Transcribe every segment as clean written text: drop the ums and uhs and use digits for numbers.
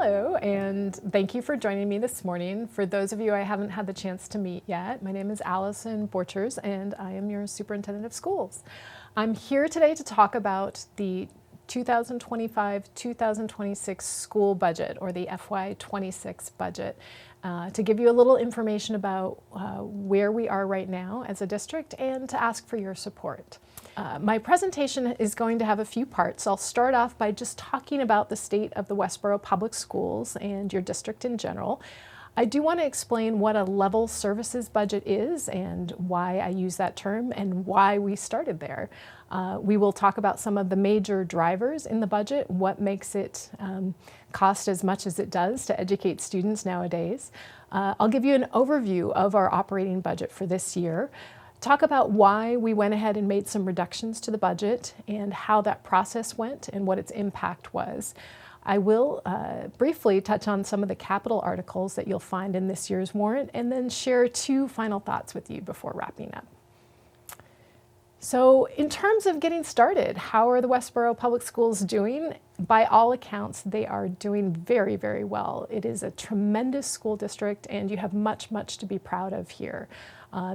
Hello, and thank you for joining me this morning. For those of you I haven't had the chance to meet yet, my name is Allison Borchers, and I am your Superintendent of Schools. I'm here today to talk about the 2025-2026 school budget, or the FY26 budget, to give you a little information about where we are right now as a district and to ask for your support. My presentation is going to have a few parts. I'll start off by just talking about the state of the Westboro Public Schools and your district in general. I do want to explain what a level services budget is and why I use that term and why we started there. We will talk about some of the major drivers in the budget, what makes it cost as much as it does to educate students nowadays. I'll give you an overview of our operating budget for this year, talk about why we went ahead and made some reductions to the budget and how that process went and what its impact was. I will briefly touch on some of the capital articles that you'll find in this year's warrant and then share two final thoughts with you before wrapping up. So in terms of getting started, how are the Westboro Public Schools doing? By all accounts, they are doing very, very well. It is a tremendous school district and you have much, much to be proud of here.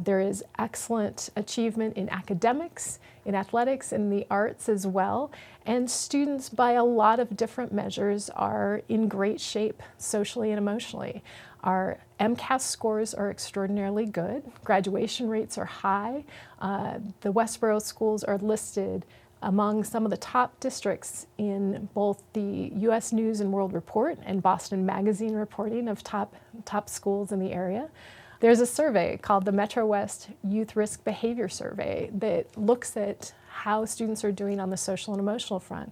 There is excellent achievement in academics, in athletics, in the arts as well, and students by a lot of different measures are in great shape socially and emotionally. Our MCAS scores are extraordinarily good, graduation rates are high. The Westboro schools are listed among some of the top districts in both the U.S. News and World Report and Boston Magazine reporting of top schools in the area. There's a survey called the Metro West Youth Risk Behavior Survey that looks at how students are doing on the social and emotional front.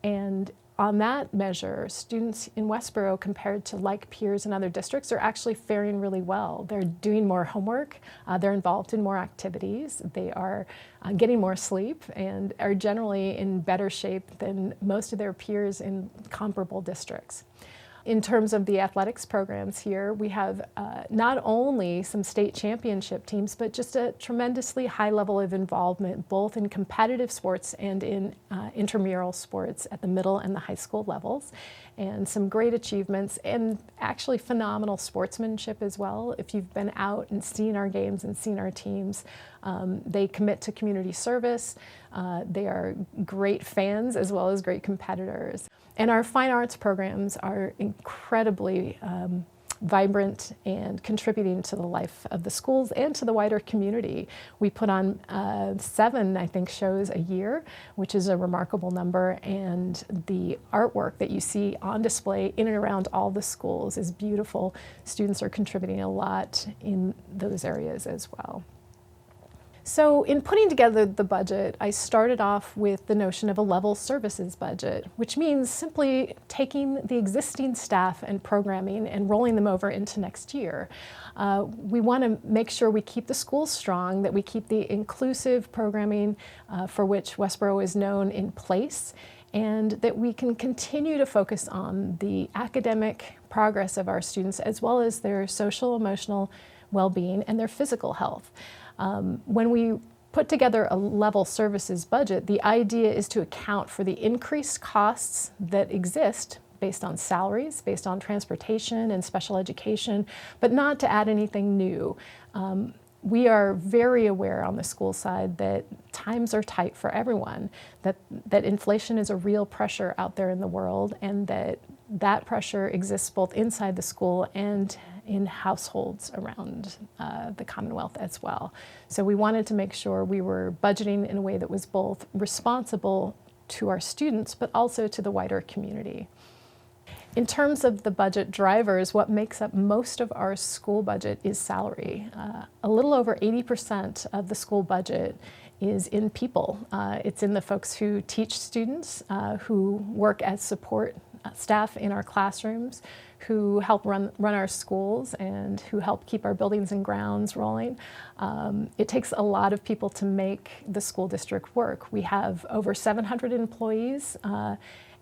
And on that measure, students in Westboro compared to like peers in other districts are actually faring really well. They're doing more homework, they're involved in more activities, they are getting more sleep, and are generally in better shape than most of their peers in comparable districts. In terms of the athletics programs here, we have not only some state championship teams, but just a tremendously high level of involvement, both in competitive sports and in intramural sports at the middle and the high school levels, and some great achievements and actually phenomenal sportsmanship as well. If you've been out and seen our games and seen our teams, they commit to community service. They are great fans as well as great competitors. And our fine arts programs are incredibly vibrant and contributing to the life of the schools and to the wider community. We put on 7, I think, shows a year, which is a remarkable number, and the artwork that you see on display in and around all the schools is beautiful. Students are contributing a lot in those areas as well. So in putting together the budget, I started off with the notion of a level services budget, which means simply taking the existing staff and programming and rolling them over into next year. We want to make sure we keep the schools strong, that we keep the inclusive programming for which Westboro is known in place, and that we can continue to focus on the academic progress of our students as well as their social, emotional well-being and their physical health. When we put together a level services budget, the idea is to account for the increased costs that exist based on salaries, based on transportation and special education, but not to add anything new. We are very aware on the school side that times are tight for everyone, that inflation is a real pressure out there in the world, and that pressure exists both inside the school and in households around the Commonwealth as well. So we wanted to make sure we were budgeting in a way that was both responsible to our students, but also to the wider community. In terms of the budget drivers, what makes up most of our school budget is salary. A little over 80% of the school budget is in people. It's in the folks who teach students, who work as support staff in our classrooms, who help run our schools and who help keep our buildings and grounds rolling. It takes a lot of people to make the school district work. We have over 700 employees,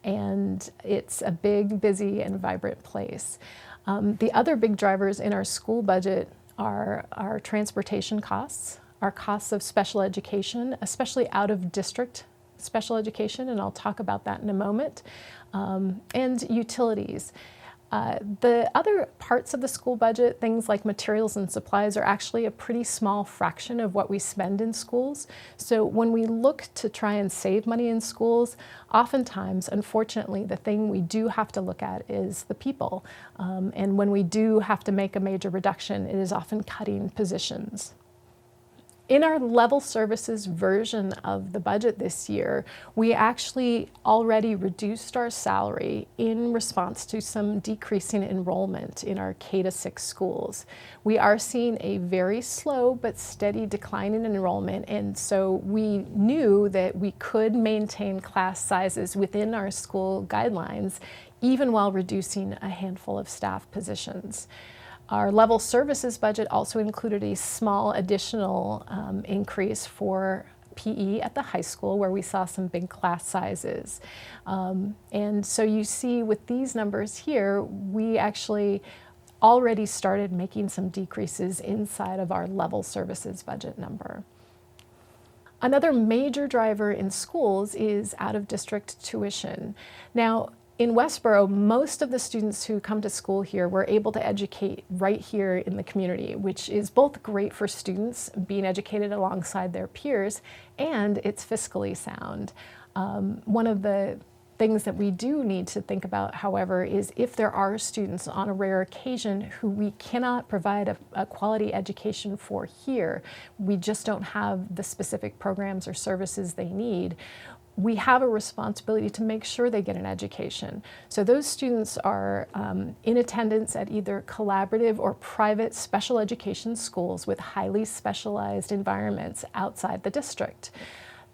and it's a big, busy, and vibrant place. The other big drivers in our school budget are our transportation costs, our costs of special education, especially out of district special education, and I'll talk about that in a moment, and utilities. The other parts of the school budget, things like materials and supplies, are actually a pretty small fraction of what we spend in schools. So when we look to try and save money in schools, oftentimes, unfortunately, the thing we do have to look at is the people. And when we do have to make a major reduction, it is often cutting positions. In our level services version of the budget this year, we actually already reduced our salary in response to some decreasing enrollment in our K-6 schools. We are seeing a very slow but steady decline in enrollment, and so we knew that we could maintain class sizes within our school guidelines even while reducing a handful of staff positions. Our level services budget also included a small additional increase for PE at the high school, where we saw some big class sizes. And so you see with these numbers here, we actually already started making some decreases inside of our level services budget number. Another major driver in schools is out-of-district tuition. Now, in Westboro, most of the students who come to school here were able to educate right here in the community, which is both great for students being educated alongside their peers, and it's fiscally sound. One of the things that we do need to think about, however, is if there are students on a rare occasion who we cannot provide a quality education for here, we just don't have the specific programs or services they need, we have a responsibility to make sure they get an education. So those students are in attendance at either collaborative or private special education schools with highly specialized environments outside the district.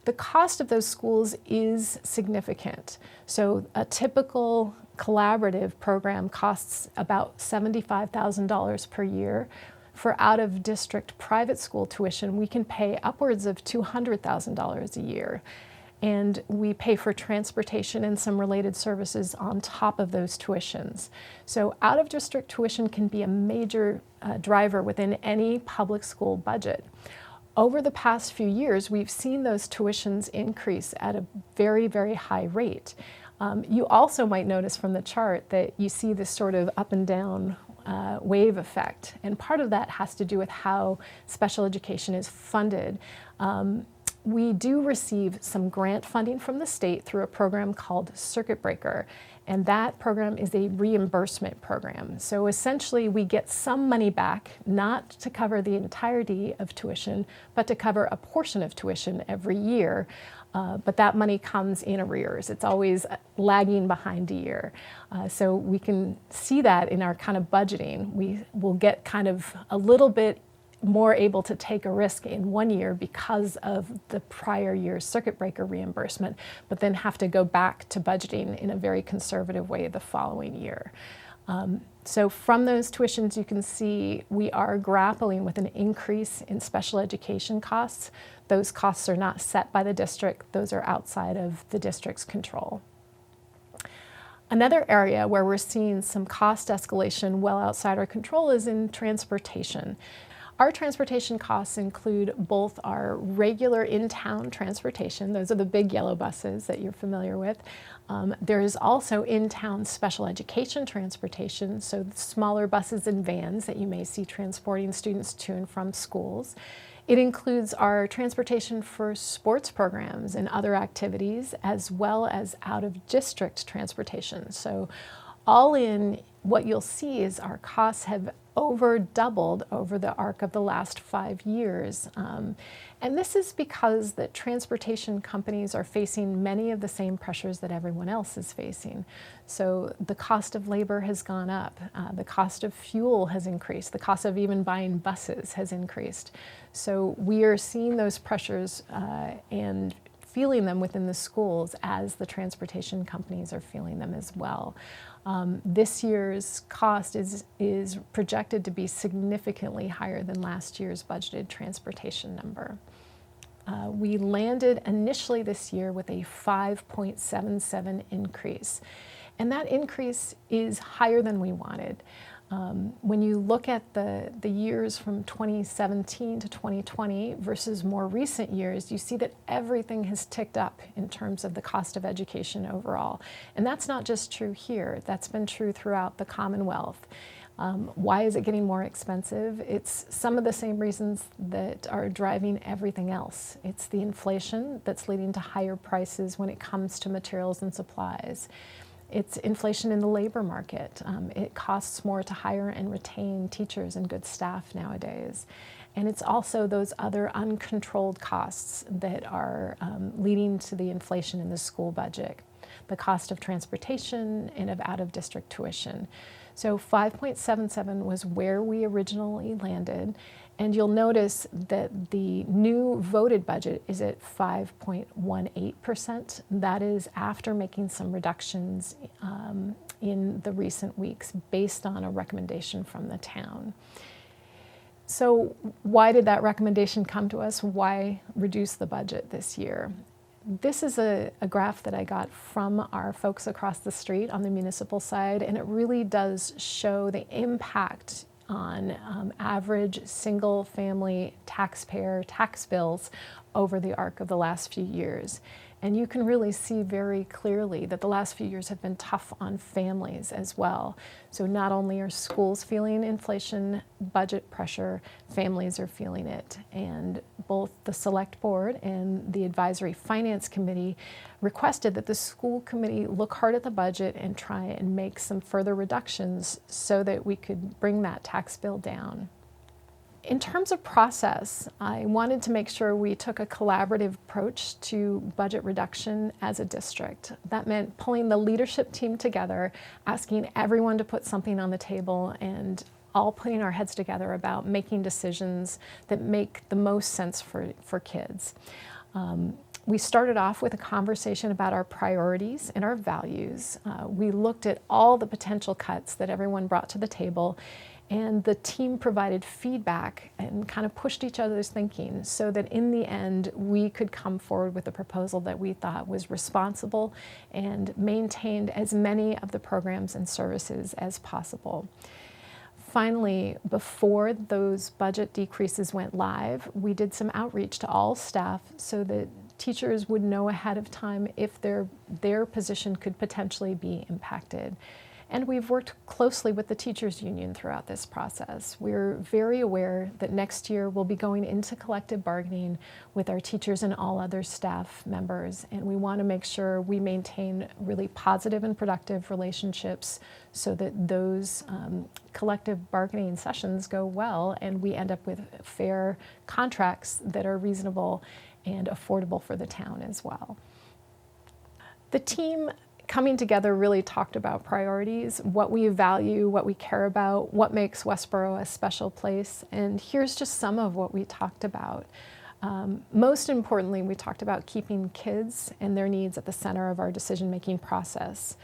The cost of those schools is significant. So a typical collaborative program costs about $75,000 per year. For out-of-district private school tuition, we can pay upwards of $200,000 a year. And we pay for transportation and some related services on top of those tuitions. So out-of-district tuition can be a major driver within any public school budget. Over the past few years, we've seen those tuitions increase at a very, very high rate. You also might notice from the chart that you see this sort of up and down wave effect. And part of that has to do with how special education is funded. We do receive some grant funding from the state through a program called Circuit Breaker, and that program is a reimbursement program. So essentially we get some money back, not to cover the entirety of tuition, but to cover a portion of tuition every year. But that money comes in arrears. It's always lagging behind a year. So we can see that in our kind of budgeting. We will get kind of a little bit more able to take a risk in one year because of the prior year's circuit breaker reimbursement, but then have to go back to budgeting in a very conservative way the following year. So from those tuitions, you can see we are grappling with an increase in special education costs. Those costs are not set by the district. Those are outside of the district's control. Another area where we're seeing some cost escalation well outside our control is in transportation. Our transportation costs include both our regular in-town transportation, those are the big yellow buses that you're familiar with. There is also in-town special education transportation, so smaller buses and vans that you may see transporting students to and from schools. It includes our transportation for sports programs and other activities, as well as out-of-district transportation. So all in, what you'll see is our costs have over doubled over the arc of the last 5 years. And this is because the transportation companies are facing many of the same pressures that everyone else is facing. So the cost of labor has gone up, the cost of fuel has increased, the cost of even buying buses has increased. So we are seeing those pressures and feeling them within the schools as the transportation companies are feeling them as well. This year's cost is projected to be significantly higher than last year's budgeted transportation number. We landed initially this year with a 5.77 increase, and that increase is higher than we wanted. When you look at the years from 2017 to 2020 versus more recent years, you see that everything has ticked up in terms of the cost of education overall. And that's not just true here, that's been true throughout the Commonwealth. Why is it getting more expensive? It's some of the same reasons that are driving everything else. It's the inflation that's leading to higher prices when it comes to materials and supplies. It's inflation in the labor market. It costs more to hire and retain teachers and good staff nowadays. And it's also those other uncontrolled costs that are leading to the inflation in the school budget. The cost of transportation and of out-of-district tuition. So 5.77 was where we originally landed, and you'll notice that the new voted budget is at 5.18%. That is after making some reductions in the recent weeks based on a recommendation from the town. So why did that recommendation come to us? Why reduce the budget this year? This is a graph that I got from our folks across the street on the municipal side, and it really does show the impact on average single-family taxpayer tax bills over the arc of the last few years. And you can really see very clearly that the last few years have been tough on families as well. So not only are schools feeling inflation budget pressure, families are feeling it. And both the Select Board and the Advisory Finance Committee requested that the school committee look hard at the budget and try and make some further reductions so that we could bring that tax bill down. In terms of process, I wanted to make sure we took a collaborative approach to budget reduction as a district. That meant pulling the leadership team together, asking everyone to put something on the table, and all putting our heads together about making decisions that make the most sense for kids. We started off with a conversation about our priorities and our values. We looked at all the potential cuts that everyone brought to the table, and the team provided feedback and kind of pushed each other's thinking so that in the end we could come forward with a proposal that we thought was responsible and maintained as many of the programs and services as possible. Finally, before those budget decreases went live, we did some outreach to all staff so that teachers would know ahead of time if their position could potentially be impacted. And we've worked closely with the teachers union throughout this process. We're very aware that next year we'll be going into collective bargaining with our teachers and all other staff members, and we want to make sure we maintain really positive and productive relationships so that those collective bargaining sessions go well and we end up with fair contracts that are reasonable and affordable for the town as well. The team coming together really talked about priorities, what we value, what we care about, what makes Westboro a special place, and here's just some of what we talked about. Most importantly, we talked about keeping kids and their needs at the center of our decision-making process.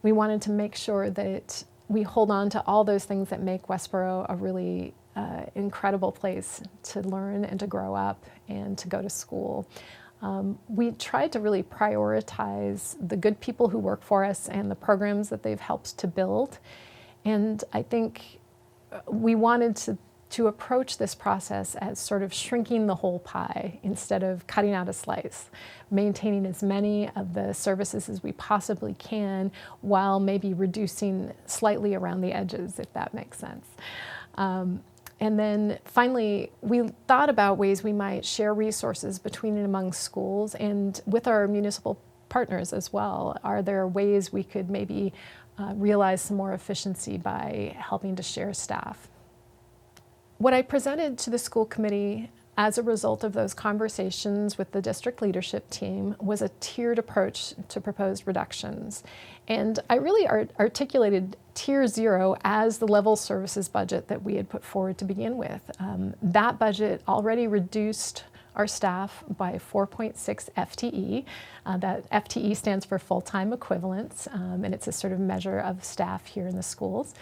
We wanted to make sure that we hold on to all those things that make Westboro a really incredible place to learn and to grow up and to go to school. We tried to really prioritize the good people who work for us and the programs that they've helped to build. And I think we wanted to approach this process as sort of shrinking the whole pie instead of cutting out a slice, maintaining as many of the services as we possibly can while maybe reducing slightly around the edges, if that makes sense. And then finally, we thought about ways we might share resources between and among schools and with our municipal partners as well. Are there ways we could maybe realize some more efficiency by helping to share staff? What I presented to the school committee as a result of those conversations with the district leadership team was a tiered approach to proposed reductions. And I really articulated Tier 0 as the level services budget that we had put forward to begin with. That budget already reduced our staff by 4.6 FTE. That FTE stands for full-time equivalents, and it's a sort of measure of staff here in the schools.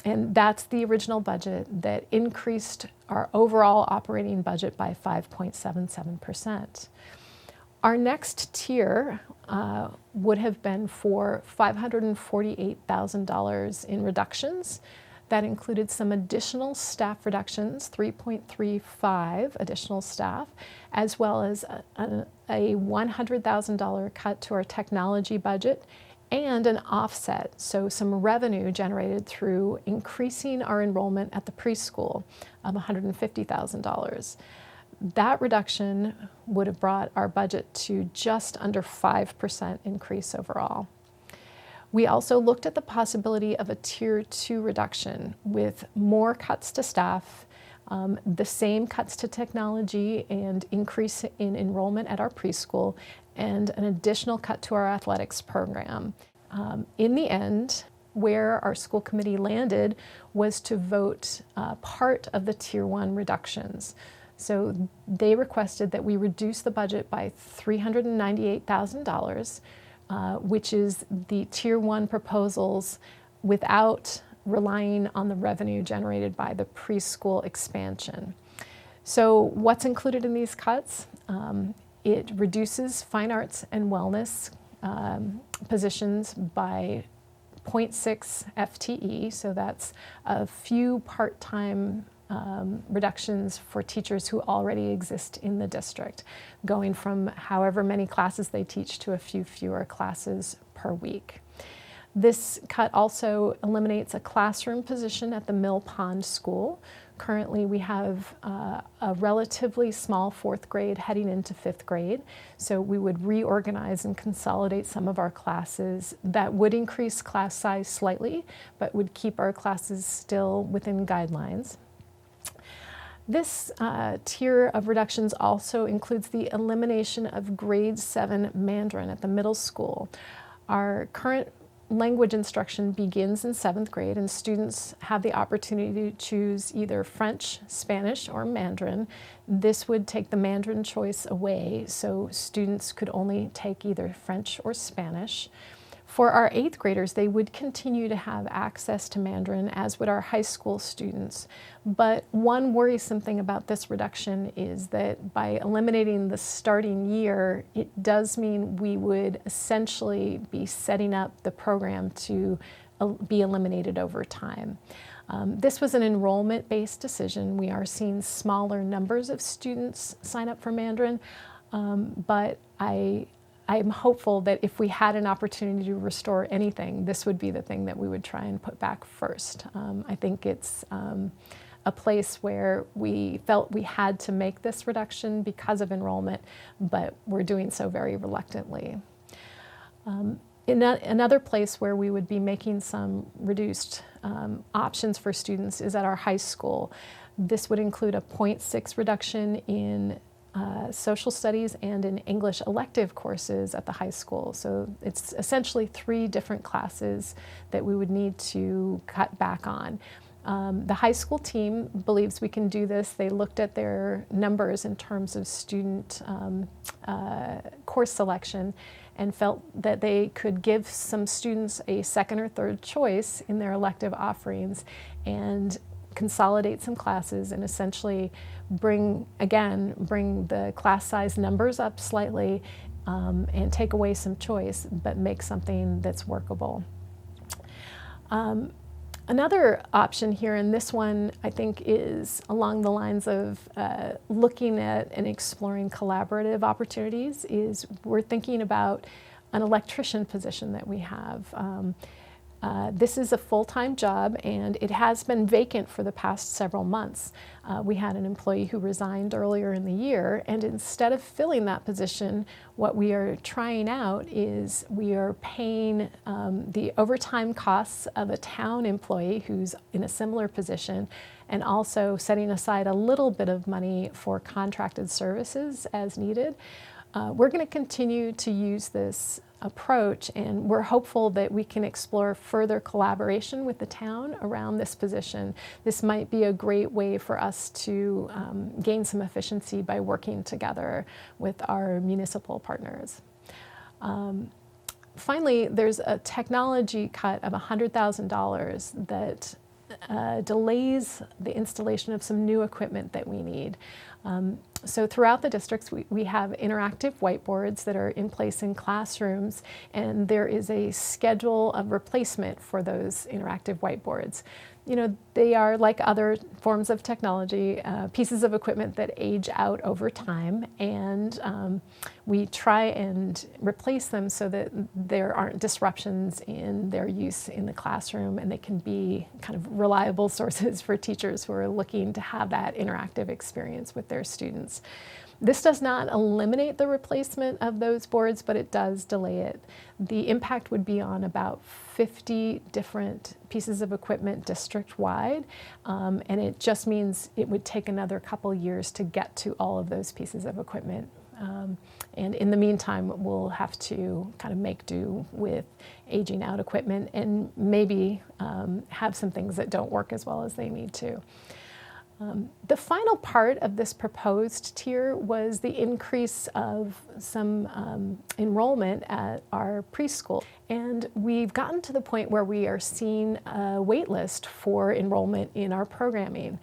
And that's the original budget that increased our overall operating budget by 5.77%. Our next tier would have been for $548,000 in reductions. That included some additional staff reductions, 3.35 additional staff, as well as a $100,000 cut to our technology budget and an offset, so some revenue generated through increasing our enrollment at the preschool of $150,000. That reduction would have brought our budget to just under 5% increase overall. We also looked at the possibility of a Tier 2 reduction with more cuts to staff, the same cuts to technology and increase in enrollment at our preschool, and an additional cut to our athletics program. In the end, where our school committee landed was to vote part of the Tier 1 reductions. So they requested that we reduce the budget by $398,000, which is the Tier 1 proposals without relying on the revenue generated by the preschool expansion. So what's included in these cuts? It reduces fine arts and wellness positions by 0.6 FTE, so that's a few part-time reductions for teachers who already exist in the district, going from however many classes they teach to a few fewer classes per week. This cut also eliminates a classroom position at the Mill Pond School. Currently we have a relatively small 4th grade heading into 5th grade, so we would reorganize and consolidate some of our classes. That would increase class size slightly, but would keep our classes still within guidelines. This tier of reductions also includes the elimination of grade 7 Mandarin at the middle school. Our current language instruction begins in 7th grade, and students have the opportunity to choose either French, Spanish, or Mandarin. This would take the Mandarin choice away, so students could only take either French or Spanish. For our 8th graders, they would continue to have access to Mandarin, as would our high school students. But one worrisome thing about this reduction is that by eliminating the starting year, it does mean we would essentially be setting up the program to be eliminated over time. This was an enrollment-based decision. We are seeing smaller numbers of students sign up for Mandarin, but I'm hopeful that if we had an opportunity to restore anything, this would be the thing that we would try and put back first. I think it's a place where we felt we had to make this reduction because of enrollment, but we're doing so very reluctantly. Another place where we would be making some reduced options for students is at our high school. This would include a 0.6 reduction in social studies and in English elective courses at the high school. So it's essentially 3 different classes that we would need to cut back on. The high school team believes we can do this. They looked at their numbers in terms of student course selection and felt that they could give some students a 2nd or 3rd choice in their elective offerings and consolidate some classes and essentially bring the class size numbers up slightly and take away some choice, but make something that's workable. Another option here, and this one I think is along the lines of looking at and exploring collaborative opportunities, is we're thinking about an electrician position that we have. This is a full-time job, and it has been vacant for the past several months. We had an employee who resigned earlier in the year, and instead of filling that position, what we are trying out is we are paying the overtime costs of a town employee who's in a similar position, and also setting aside a little bit of money for contracted services as needed. We're going to continue to use this approach, and we're hopeful that we can explore further collaboration with the town around this position. This might be a great way for us to gain some efficiency by working together with our municipal partners. Finally, there's a technology cut of $100,000 that delays the installation of some new equipment that we need. So throughout the districts, we have interactive whiteboards that are in place in classrooms, and there is a schedule of replacement for those interactive whiteboards. You know, they are like other forms of technology, pieces of equipment that age out over time, and we try and replace them so that there aren't disruptions in their use in the classroom, and they can be kind of reliable sources for teachers who are looking to have that interactive experience with their students. This does not eliminate the replacement of those boards, but it does delay it. The impact would be on about 50 different pieces of equipment district-wide, and it just means it would take another couple years to get to all of those pieces of equipment. And in the meantime, we'll have to kind of make do with aging out equipment and maybe have some things that don't work as well as they need to. The final part of this proposed tier was the increase of some enrollment at our preschool. And we've gotten to the point where we are seeing a wait list for enrollment in our programming.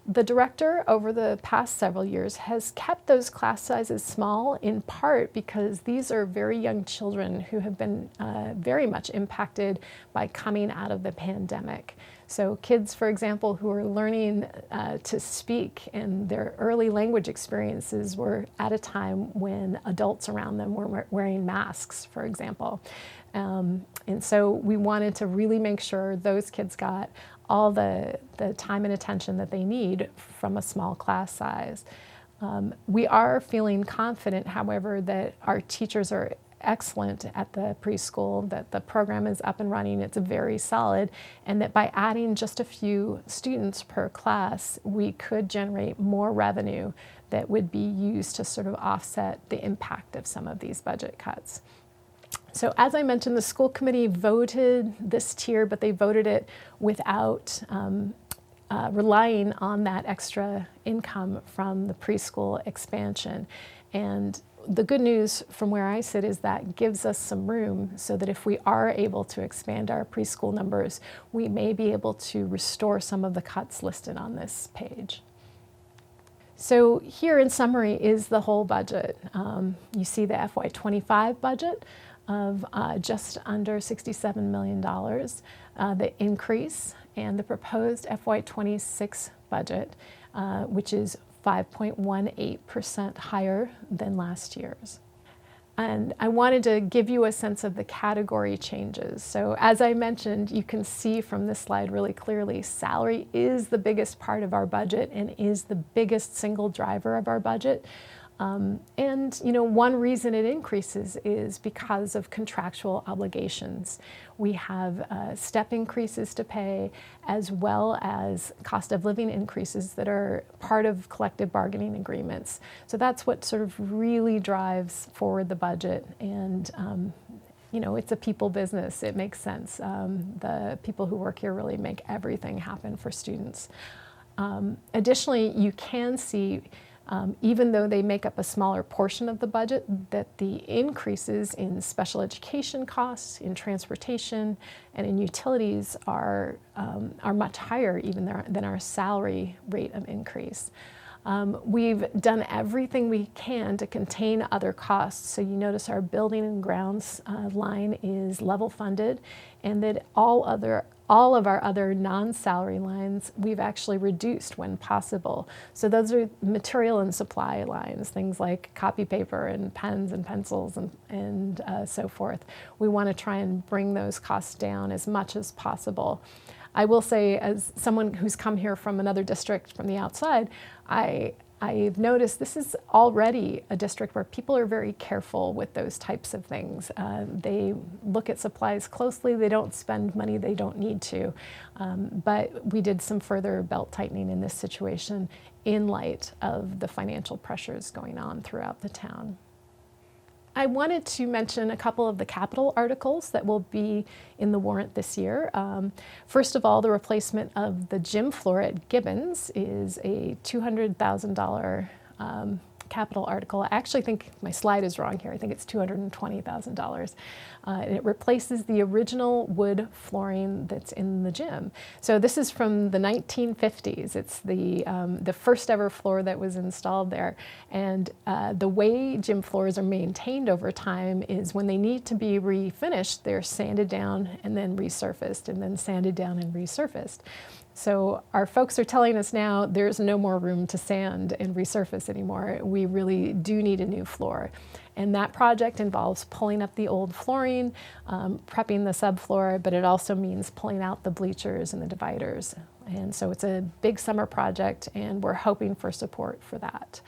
The director over the past several years has kept those class sizes small, in part because these are very young children who have been very much impacted by coming out of the pandemic. So kids, for example, who are learning to speak, and their early language experiences were at a time when adults around them were wearing masks, for example. And so we wanted to really make sure those kids got all the time and attention that they need from a small class size. We are feeling confident, however, that our teachers are excellent at the preschool, that the program is up and running, it's very solid, and that by adding just a few students per class, we could generate more revenue that would be used to sort of offset the impact of some of these budget cuts. So as I mentioned, the school committee voted this tier, but they voted it without relying on that extra income from the preschool expansion. And the good news from where I sit is that gives us some room so that if we are able to expand our preschool numbers, we may be able to restore some of the cuts listed on this page. So here in summary is the whole budget. You see the FY25 budget of just under $67 million, the increase, and the proposed FY26 budget, which is 5.18% higher than last year's. And I wanted to give you a sense of the category changes. So as I mentioned, you can see from this slide really clearly, salary is the biggest part of our budget and is the biggest single driver of our budget. And you know, one reason it increases is because of contractual obligations. We have step increases to pay, as well as cost of living increases that are part of collective bargaining agreements. So that's what sort of really drives forward the budget. And you know, it's a people business. It makes sense. The people who work here really make everything happen for students. Additionally, you can see even though they make up a smaller portion of the budget, that the increases in special education costs, in transportation, and in utilities are much higher even than our salary rate of increase. We've done everything we can to contain other costs. So you notice our building and grounds line is level funded, and that all of our other non-salary lines we've actually reduced when possible. So those are material and supply lines, things like copy paper and pens and pencils and so forth. We want to try and bring those costs down as much as possible. I will say, as someone who's come here from another district from the outside, I've noticed this is already a district where people are very careful with those types of things. They look at supplies closely. They don't spend money they don't need to. But we did some further belt tightening in this situation in light of the financial pressures going on throughout the town. I wanted to mention a couple of the capital articles that will be in the warrant this year. First of all, the replacement of the gym floor at Gibbons is a $200,000 capital article. I actually think my slide is wrong here. I think it's $220,000. And it replaces the original wood flooring that's in the gym. So this is from the 1950s. It's the first ever floor that was installed there. And the way gym floors are maintained over time is when they need to be refinished, they're sanded down and then resurfaced, and then sanded down and resurfaced. So our folks are telling us now there's no more room to sand and resurface anymore. We really do need a new floor. And that project involves pulling up the old flooring, prepping the subfloor, but it also means pulling out the bleachers and the dividers. And so it's a big summer project, and we're hoping for support for that.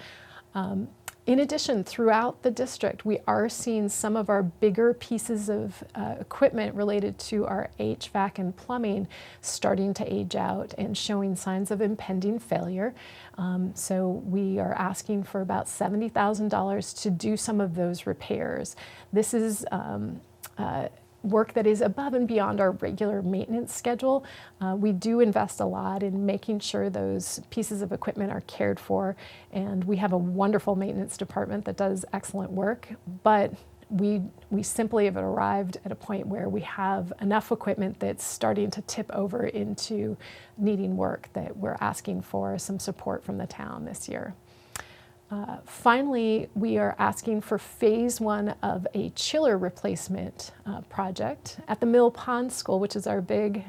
In addition, throughout the district, we are seeing some of our bigger pieces of equipment related to our HVAC and plumbing starting to age out and showing signs of impending failure. So we are asking for about $70,000 to do some of those repairs. This is work that is above and beyond our regular maintenance schedule. We do invest a lot in making sure those pieces of equipment are cared for, and we have a wonderful maintenance department that does excellent work, but we simply have arrived at a point where we have enough equipment that's starting to tip over into needing work that we're asking for some support from the town this year. Finally, we are asking for phase 1 of a chiller replacement project at the Mill Pond School, which is our big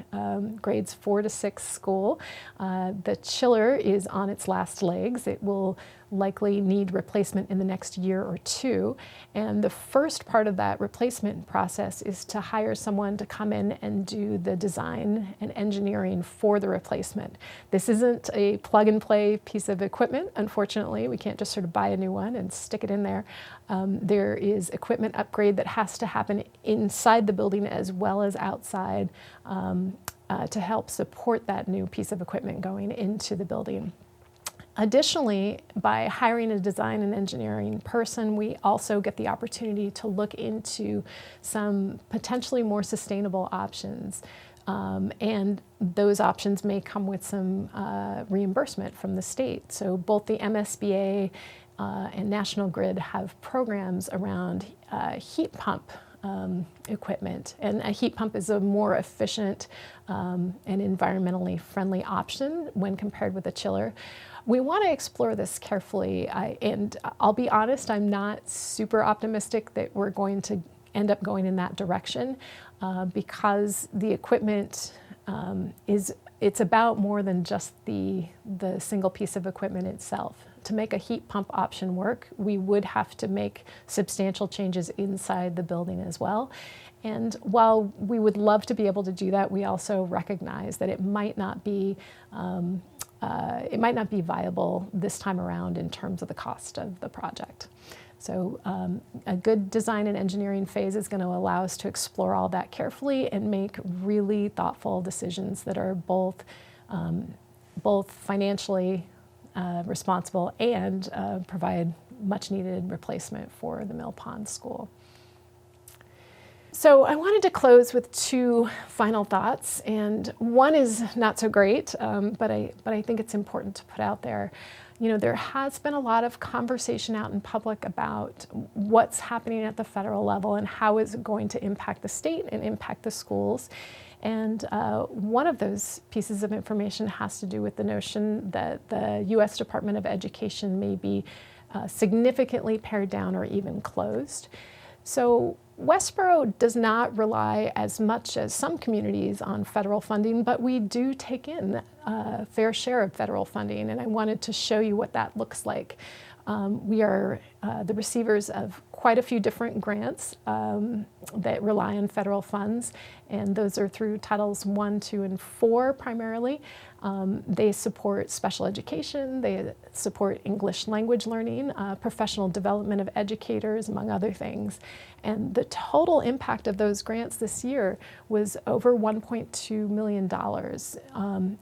grades 4 to 6 school. The chiller is on its last legs. It will likely need replacement in the next year or two. And the first part of that replacement process is to hire someone to come in and do the design and engineering for the replacement. This isn't a plug and play piece of equipment, unfortunately. We can't just sort of buy a new one and stick it in there. There is equipment upgrade that has to happen inside the building as well as outside to help support that new piece of equipment going into the building. Additionally, by hiring a design and engineering person, we also get the opportunity to look into some potentially more sustainable options. And those options may come with some reimbursement from the state. So both the MSBA and National Grid have programs around heat pump equipment. And a heat pump is a more efficient and environmentally friendly option when compared with a chiller. We want to explore this carefully, and I'll be honest, I'm not super optimistic that we're going to end up going in that direction because the equipment it's about more than just the single piece of equipment itself. To make a heat pump option work, we would have to make substantial changes inside the building as well. And while we would love to be able to do that, we also recognize that it might not be viable this time around in terms of the cost of the project. So a good design and engineering phase is going to allow us to explore all that carefully and make really thoughtful decisions that are both financially responsible and provide much needed replacement for the Mill Pond School. So I wanted to close with two final thoughts, and one is not so great, but I think it's important to put out there. You know, there has been a lot of conversation out in public about what's happening at the federal level and how is it going to impact the state and impact the schools. And one of those pieces of information has to do with the notion that the U.S. Department of Education may be significantly pared down or even closed. So Westboro does not rely as much as some communities on federal funding, but we do take in a fair share of federal funding, and I wanted to show you what that looks like. We are the receivers of quite a few different grants that rely on federal funds, and those are through Titles 1, 2, and 4 primarily. They support special education, they support English language learning, professional development of educators, among other things. And the total impact of those grants this year was over $1.2 million.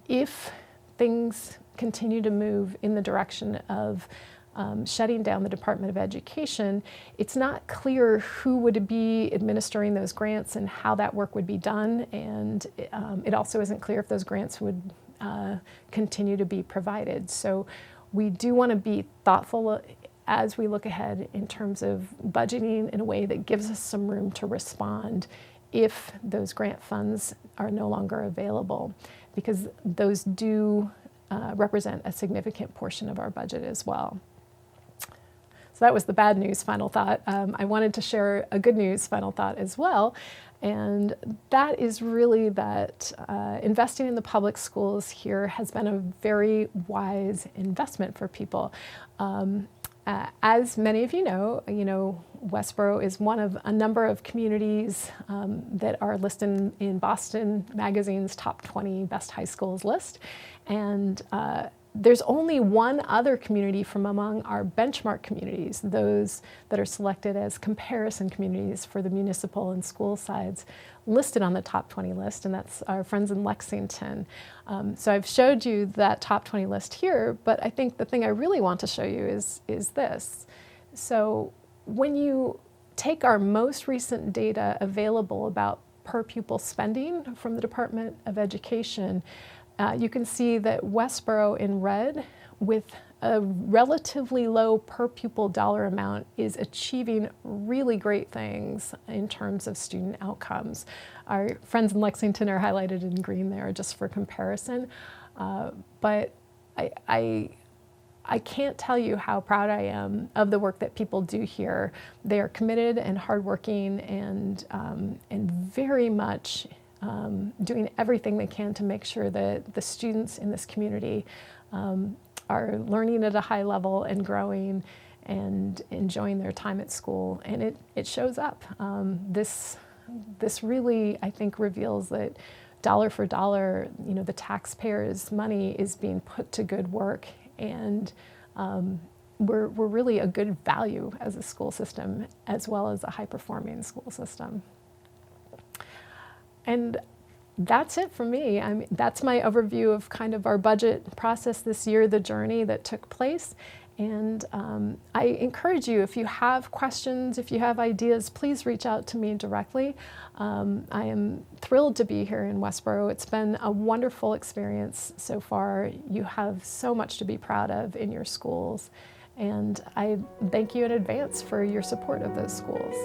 If things continue to move in the direction of shutting down the Department of Education, it's not clear who would be administering those grants and how that work would be done, and it also isn't clear if those grants would continue to be provided. So we do want to be thoughtful as we look ahead in terms of budgeting in a way that gives us some room to respond if those grant funds are no longer available, because those do represent a significant portion of our budget as well. So that was the bad news final thought. I wanted to share a good news final thought as well, and that is really that investing in the public schools here has been a very wise investment for people. As many of you know, Westboro is one of a number of communities that are listed in Boston Magazine's top 20 best high schools list, and there's only one other community from among our benchmark communities, those that are selected as comparison communities for the municipal and school sides, listed on the top 20 list, and that's our friends in Lexington. So I've showed you that top 20 list here, but I think the thing I really want to show you is this. So when you take our most recent data available about per pupil spending from the Department of Education, you can see that Westboro in red, with a relatively low per pupil dollar amount, is achieving really great things in terms of student outcomes. Our friends in Lexington are highlighted in green there just for comparison, but I can't tell you how proud I am of the work that people do here. They are committed and hardworking and very much doing everything they can to make sure that the students in this community are learning at a high level and growing and enjoying their time at school, and it shows up. This really, I think, reveals that dollar for dollar, the taxpayers' money is being put to good work, and we're really a good value as a school system, as well as a high-performing school system. And that's it for me. That's my overview of kind of our budget process this year, the journey that took place. And I encourage you, if you have questions, if you have ideas, please reach out to me directly. I am thrilled to be here in Westboro. It's been a wonderful experience so far. You have so much to be proud of in your schools. And I thank you in advance for your support of those schools.